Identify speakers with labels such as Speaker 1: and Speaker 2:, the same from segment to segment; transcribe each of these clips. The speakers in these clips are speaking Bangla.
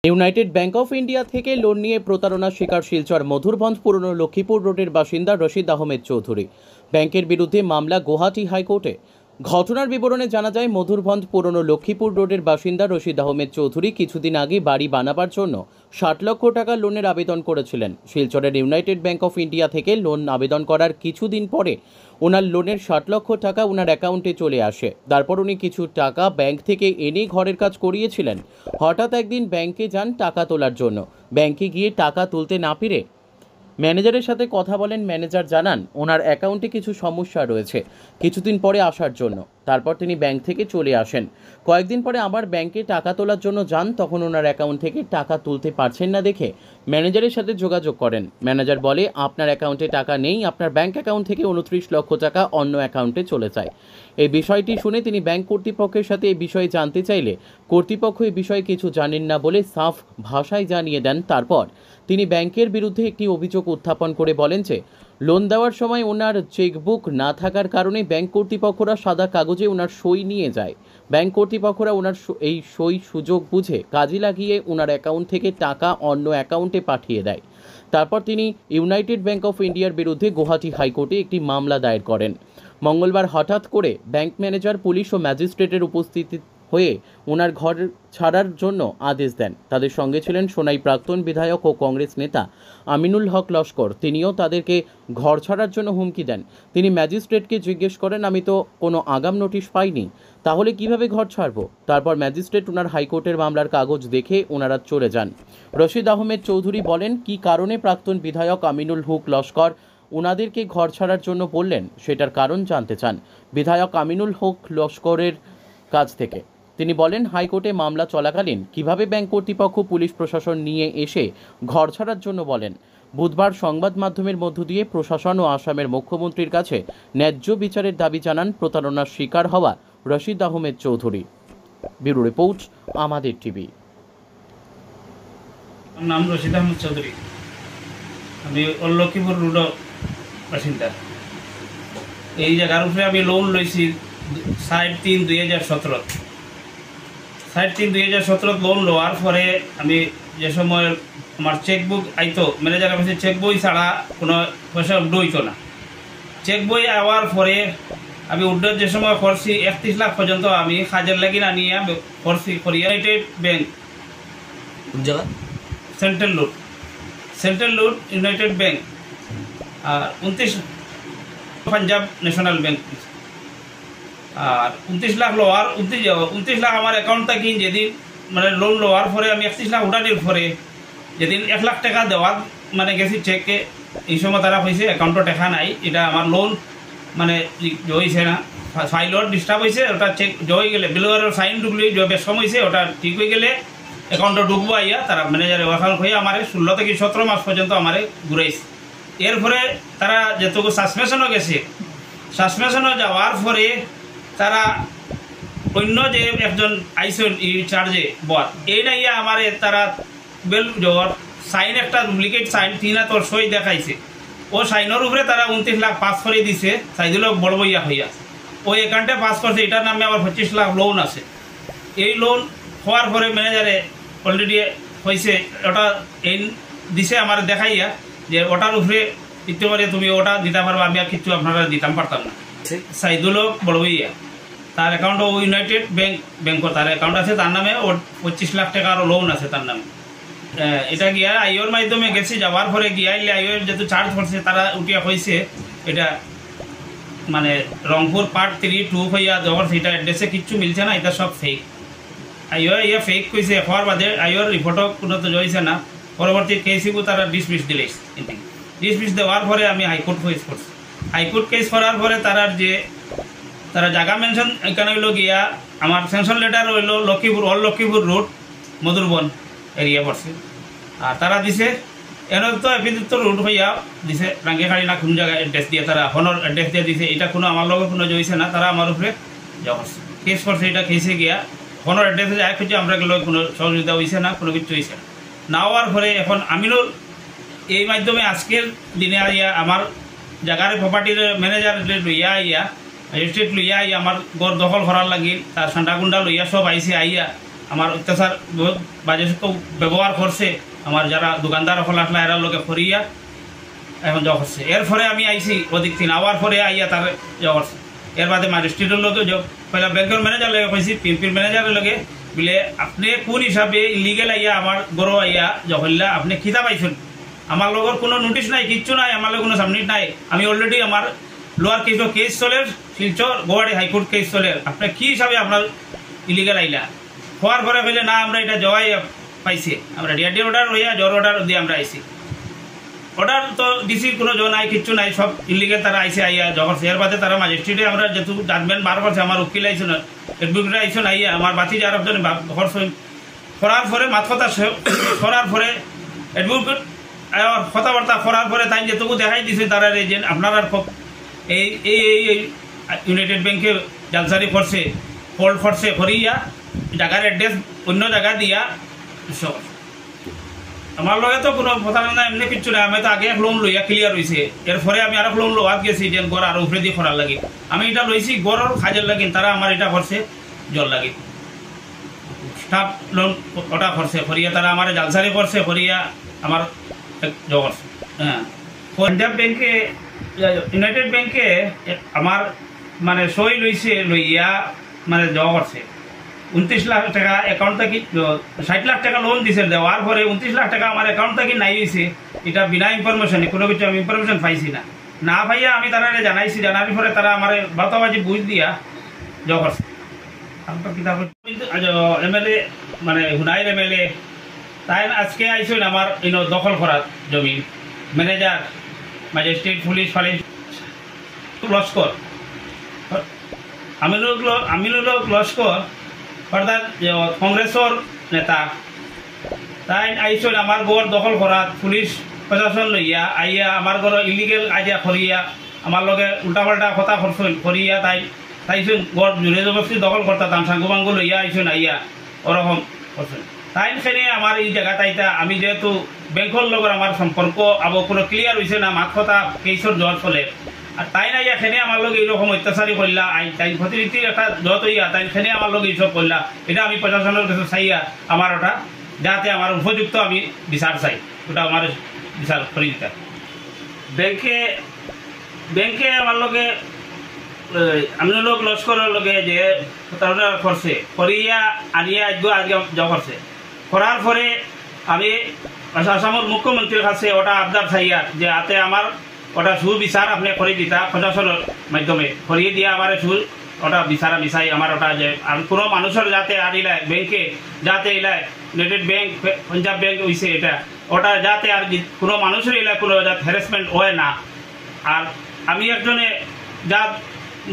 Speaker 1: ইউনাইটেড ব্যাংক অফ ইন্ডিয়া থেকে লোন নিয়ে প্রতারণার শিকার শিলচর মধুরভঞ্জ পুরনো লক্ষ্মীপুর রোডের বাসিন্দা রশিদ আহমেদ চৌধুরী। ব্যাংকের বিরুদ্ধে মামলা গুয়াহাটি হাইকোর্টে। ঘটনার বিবরণে জানা যায়, মধুরভঞ্জ পুরনো লক্ষ্মীপুর রোডের বাসিন্দা রশিদ আহমেদ চৌধুরী কিছুদিন আগে বাড়ি বানাবার জন্য 60 লক্ষ টাকা লোনের আবেদন করেছিলেন। শিলচরের ইউনাইটেড ব্যাংক অফ ইন্ডিয়া থেকে লোন আবেদন করার কিছুদিন পরে ওনার লোনের 60 লক্ষ টাকা ওনার অ্যাকাউন্টে চলে আসে। তারপর উনি কিছু টাকা ব্যাংক থেকে এনে ঘরের কাজ করিয়েছিলেন। হঠাৎ একদিন ব্যাংকে যান টাকা তোলার জন্য। ব্যাংকে গিয়ে টাকা তুলতে না পেরে ম্যানেজারের সাথে কথা বলেন। ম্যানেজার জানান ওনার অ্যাকাউন্টে কিছু সমস্যা রয়েছে, কিছুদিন পরে আসার জন্য। তারপর তিনি ব্যাংক থেকে চলে আসেন। কয়েকদিন পরে আবার ব্যাংকে টাকা তোলার জন্য যান। তখন ওনার অ্যাকাউন্ট থেকে টাকা তুলতে পারছেন না দেখে ম্যানেজারের সাথে যোগাযোগ করেন। ম্যানেজার বলে, আপনার অ্যাকাউন্টে টাকা নেই, আপনার ব্যাংক অ্যাকাউন্ট থেকে 29 লক্ষ টাকা অন্য অ্যাকাউন্টে চলে যায়। এই বিষয়টি শুনে তিনি ব্যাংক কর্তৃপক্ষের সাথে এই বিষয়ে জানতে চাইলে কর্তৃপক্ষ এই বিষয়ে কিছু জানেন না বলে সাফ ভাষায় জানিয়ে দেন। তারপর তিনি ব্যাংকের বিরুদ্ধে একটি অভিযোগ উত্থাপন করে বলেন যে লোন দেওয়ার সময় ওনার চেকবুক না থাকার কারণে ব্যাংক কর্তৃপক্ষরা সাদা কাগজে ওনার সই নিয়ে যায়। ব্যাংক কর্তৃপক্ষরা ওনার এই সই সুযোগ বুঝে কাজে লাগিয়ে ওনার অ্যাকাউন্ট থেকে টাকা অন্য অ্যাকাউন্টে পাঠিয়ে দেয়। তারপর তিনি ইউনাইটেড ব্যাংক অফ ইন্ডিয়ার বিরুদ্ধে গুয়াহাটি হাইকোর্টে একটি মামলা দায়ের করেন। মঙ্গলবার হঠাৎ করে ব্যাংক ম্যানেজার, পুলিশ ও ম্যাজিস্ট্রেটের উপস্থিতি হয়ে ওনার ঘর ছাড়ার জন্য আদেশ দেন। তাদের সঙ্গে ছিলেন সোনাই প্রাক্তন বিধায়ক ও কংগ্রেস নেতা আমিনুল হক লস্কর। তিনিও তাদেরকে ঘর ছাড়ার জন্য হুমকি দেন। তিনি ম্যাজিস্ট্রেটকে জিজ্ঞেস করেন, আমি তো কোনো আগাম নোটিশ পাইনি, তাহলে কিভাবে ঘর ছাড়বো? তারপর ম্যাজিস্ট্রেট ওনার হাইকোর্টের মামলার কাগজ দেখে ওনারা চলে যান। রশিদ আহমেদ চৌধুরী বলেন, কি কারণে প্রাক্তন বিধায়ক আমিনুল হক লস্কর ওনাদেরকে ঘর ছাড়ার জন্য বললেন, সেটার কারণ জানতে চান বিধায়ক আমিনুল হক লস্করের কাছ থেকে। তিনি বলেন, হাইকোর্টে মামলা চলাকালীন কিভাবে ব্যাংক কর্তৃপক্ষ পুলিশ প্রশাসন নিয়ে এসে ঘর ছাড়ার জন্য বলেন। বুধবার সংবাদ মাধ্যমের মধ্য দিয়ে প্রশাসন ও আসামের মুখ্যমন্ত্রীর কাছে ন্যায্য বিচারের দাবি জানান প্রতারণার শিকার হওয়া রশিদ আহমেদ চৌধুরী। ব্যুরো রিপোর্ট, আমাদের টিভি।
Speaker 2: নাম রশিদ আহমেদ চৌধুরী, আমি লক্ষ্মীপুর রোড বাসিন্দা। এই জায়গার উপরে আমি লোন লইছি 7/3/2017। 7/3/2017 লোন লওয়ার পরে আমি যে সময় আমার চেকবুক আইতো, ম্যানেজারের কাছে চেক বই ছাড়া কোনো পয়সা উড্ডো হইতো না। চেক বই আওয়ার পরে আমি উড্ডোর যে সময় করছি 31 লাখ পর্যন্ত আমি কাজের লাগি না নিয়ে করছি। ইউনাইটেড ব্যাংক সেন্ট্রাল লুট ইউনাইটেড ব্যাংক আর 29 পাঞ্জাব ন্যাশনাল ব্যাংক। আর 29 লাখ লোয়ার 29 লাখ আমার অ্যাকাউন্ট থাকি যেদিন মানে লোন লোয়ার পরে আমি 31 লাখ উঠানির পরে যেদিন 1 লাখ টাকা দেওয়ার মানে গেছি চেকে, এই সময় তারা হয়েছে অ্যাকাউন্টে টাকা নাই, এটা আমার লোন মানে হয়েছে না, ফাইলর ডিস্টার্ব হয়েছে, ওটা চেক জয় গেলে বিলোয়ারের সাইন ঢুকলে বেশ কম হয়েছে, ওটা ঠিক হয়ে গেলে অ্যাকাউন্টে ঢুকবো আইয়া তারা ম্যানেজারে ওয়াকাল হয়ে আমার 16 থেকে 17 মাস পর্যন্ত আমার ঘুরাইছে। এরপরে তারা যেটুকু সাসপেনশনও গেছে, সাসপেনশনও যাওয়ার পরে তারা অন্য যে একজন আইসন ই চার্জে বর এই নাইয়া আমার তারা বেল জোর সাইন একটা ডুপ্লিকেট সাইন 3 হাতর সই দেখাইছে। ও সাইনের উপরে তারা 29 লাখ পাস করে দিছে, সাইদিল বড় বইয়া হইয়া ওই অ্যাকাউন্টে পাস করছে। এটার নামে আবার 25 লাখ লোন আছে। এই লোন হওয়ার পরে ম্যানেজারে অলরেডি হয়েছে, ওটা এই দিছে আমার দেখাইয়া যে ওটার উপরে দিতে পারে, তুমি ওটা দিতে পারবো, আমি আর কিছু আপনারা দিতাম পারতাম না। সাইদুল বড় বইয়া তার অ্যাকাউন্ট ইউনাইটেড ব্যাংক তার অ্যাকাউন্ট আছে, তার নামে ওর 25 লাখ টাকা আরও লোন আছে তার নামে। এটা গিয়া আইওর মাধ্যমে গেছি, যাওয়ার পরে গিয়া আইওর যেহেতু চার্জ করছে তারা উঠিয়া হয়েছে এটা মানে রংপুর পার্ট 3-2 হইয়া যাওয়ার সেটা অ্যাড্রেসে কিচ্ছু মিলছে না, এটা সব ফেক। আইও ইয়ে ফেক কইছে, হওয়ার বাদে আইওর রিপোর্টও কোনো তো জয়েছে না। পরবর্তী কেসিবু তারা ডিসমিস দিলে, ডিসমিস দেওয়ার পরে আমি হাইকোর্ট কেস করছি। হাইকোর্ট কেস করার পরে তারা জায়গা মেনশন এখানে হইল গিয়া আমার সেনশন লেটার হইল লক্ষ্মীপুর রোড মধুরবন এরিয়া পড়ছে। আর তারা দিছে এনে তো এপিদিত রোড হইয়া দিছে রাঙ্গিখাড়ি না কোন জায়গায় অ্যাড্রেস দিয়ে তারা হনর অ্যাড্রেস দিয়ে দিছে। এটা কোনো আমার লগে কোনো জইছে না, তারা আমার উপরে যাওয়া করছে কেস করছে। এটা কেসে গিয়া হনর অ্যাড্রেসে যায় খুঁজে আমরা গেলে কোনো সহযোগিতা হয়েছে না, কোনো কিছু হয়েছে না। হওয়ার পরে এখন আমিনুল এই মাধ্যমে আজকের দিনে আইয়া আমার জায়গার প্রপার্টির ম্যানেজার লইয়া আইয়া রেজিস্ট্রেট লইয়া আইয়া আমার গড় দখল করার লাগি, তার সান্ডাগুন্ডা লইয়া সব আইসে আইয়া আমার অত্যাচার বহুত বাজে ব্যবহার করছে, আমার যারা দোকানদার হল আসলা এরা লোকে করিয়া এখন যাওয়া করছে। এর ফলে আমি আইসি অধিক দিন আওয়ার পরে আইয়া তার যাওয়া করছে। এর বাদে ম্যাজিস্ট্রেটের লোকে পয়লা ব্যাংকের ম্যানেজার লগে কইছি, পিএমপির ম্যানেজারের লগে বলে আপনি কোন হিসাবে ইলিগেল আইয়া আমার গরো আইয়া জহল্লা আপনি খিতা পাইছেন, আমার লগর কোনো নোটিশ নাই, কিচ্ছু নাই, আমার লগে কোনো সাবমিট নাই, আমি অলরেডি আমার লোয়ার কেস চলে শিলচর গুয়াহাটি হাইকোর্ট কেস চলে, আপনি কি হিসাবে আপনার ইলিগেল আইলা হওয়ার পরে কইলে না আমরা এটা জবাই পাইছি, আমরা ডিআরডি অর্ডার হইয়া জোর অর্ডার দিয়ে আমরা আইসি। অর্ডার তো ডিসির কোনো জো নাই, কিচ্ছু নাই, সব ইলিগেল তারা আইসে আইয়া যখন এর বাদে তারা ম্যাজিস্ট্রেটে আমরা যেহেতু জাজমেন্ট বার করছে, আমার উকিল আইসুন এডভোকেট আইসুন আইয়া আমার বাতি যার একজন করার পরে মাত কথা করার পরে এডভোকেট কথাবার্তা করার পরে তাই যেটুকু দেখাই দিছে তারা যে আপনারা এই এই এই ইউনাইটেড ব্যাংকে জালসারি করছে, ফল্ট করছে করিয়া জায়গার অ্যাড্রেস অন্য জায়গা দিয়া আমার লগে তো কোনো প্রতারণা এমনি কিচ্ছু নাই, আমি তো আগে এক লোন লইয়া ক্লিয়ার হয়েছে, এরপরে আমি আর লোন লোয়াত গেছি যে গড় আর উপরে দিয়ে করার লাগে, আমি এটা লইছি গড়ের কাজের লাগে, তারা আমার এটা করছে জল লাগে স্টাফ লোন ওটা করছে করিয়া তারা আমার জালসারি করছে করিয়া আমার জব করছে। হ্যাঁ, পাঞ্জাব ব্যাংকে ইউনাইটেড ব্যাংকে আমার মানে সই লইছে লইয়া মানে জব করছে 29 লাখ টাকা অ্যাকাউন্ট থেকে 60 লাখ টাকা লোন দিছে, দেওয়ার পরে 29 লাখ টাকা আমার অ্যাকাউন্ট থেকে নাই হয়েছে, এটা বিনা ইনফরমেশনে কোনো কিছু আমি ইনফরমেশন পাইছি না, না পাইয়া আমি তারা জানাইছি, জানার পরে তারা আমার বাতাবাজি বুঝ দিয়া জব করছে। এমএলএ মানে হুনাইর এমএলএ তাই আজকে আইসেন আমার দখল করার জমি, ম্যানেজার ম্যাজিস্ট্রেট পুলিশ ফালিশ লস্কর আমিনুল লস্কর অর্থাৎ কংগ্রেসের নেতা, তাই আইসেন আমার গড় দখল করার পুলিশ প্রশাসন লইয়া আইয়া আমার গড় ইলিগেল আইয়া করিয়া আমার লগে উল্টাপাল্টা কথা করিয়া তাইছেন গড় জোরে জবরদস্তি দখল করতাম সাঙ্গু বাঙ্গু লইয়া আইসেন আইয়া ওরকম করছেন। তাই সেনে আমার এই জায়গা তাইটা আমি যেহেতু ব্যাংকর লগর আমার সম্পর্ক আবার কোনো ক্লিয়ার হয়েছে না, মাত কথা কেসর জ্বর চলে, আর তাই না এখানে আমার লোক এইরকম অত্যাচারী করলা, তাই প্রতিনিধির একটা যত ইয়া তাই সেনে আমার লোক এইসব করলা, এটা আমি প্রশাসনের কাছে চাইয়া আমার ওটা যাতে আমার উপযুক্ত আমি বিচার চাই, ওটা আমার বিচার করে দিতে। ব্যাংকে আমার লোকে আমি লোক লস্করের লোকে যে প্রতারণা করছে করিয়া আনিয়া আজকে যাওয়া করছে, করার পরে আমি আসামের মুখ্যমন্ত্রীর কাছে ওটা আবদার চাইয়া যে হাতে আমার ওটা সুবিচার আপনি করে দিতা প্রশাসনের মাধ্যমে করিয়ে দিয়ে আমার ওটা বিচারা বিচাই আমার ওটা যে আর কোনো মানুষের যাতে আর ইলায় ব্যাংকে যাতে ইলায় ইউনাইটেড ব্যাংক পাঞ্জাব ব্যাংক হয়েছে এটা ওটা যাতে আর কোনো মানুষের এলাকায় কোনো যাতে হ্যারাসমেন্ট হয় না, আর আমি একজনে যা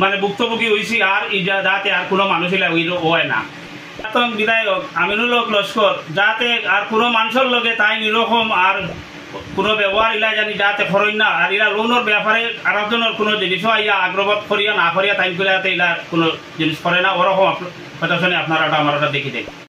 Speaker 2: মানে ভুক্তভোগী হয়েছি আর যাতে আর কোনো মানুষ এলাকা হয় না। বিধায়ক আমিনুল হক লস্কর যাতে আর কোনো মানুষের লগে তাই এরকম আর কোনো ব্যবহার ইলা জানি যাতে করেন না, আর এরা লোনের ব্যাপারে আর একজনের কোনো জিনিসও আইয়া আগ্রহ করিয়া না করিয়া তাই করে যাতে এরা কোনো জিনিস করে না, ওরকম প্রশাসনে আপনারা ওটা আমার ওটা দেখি দেয়।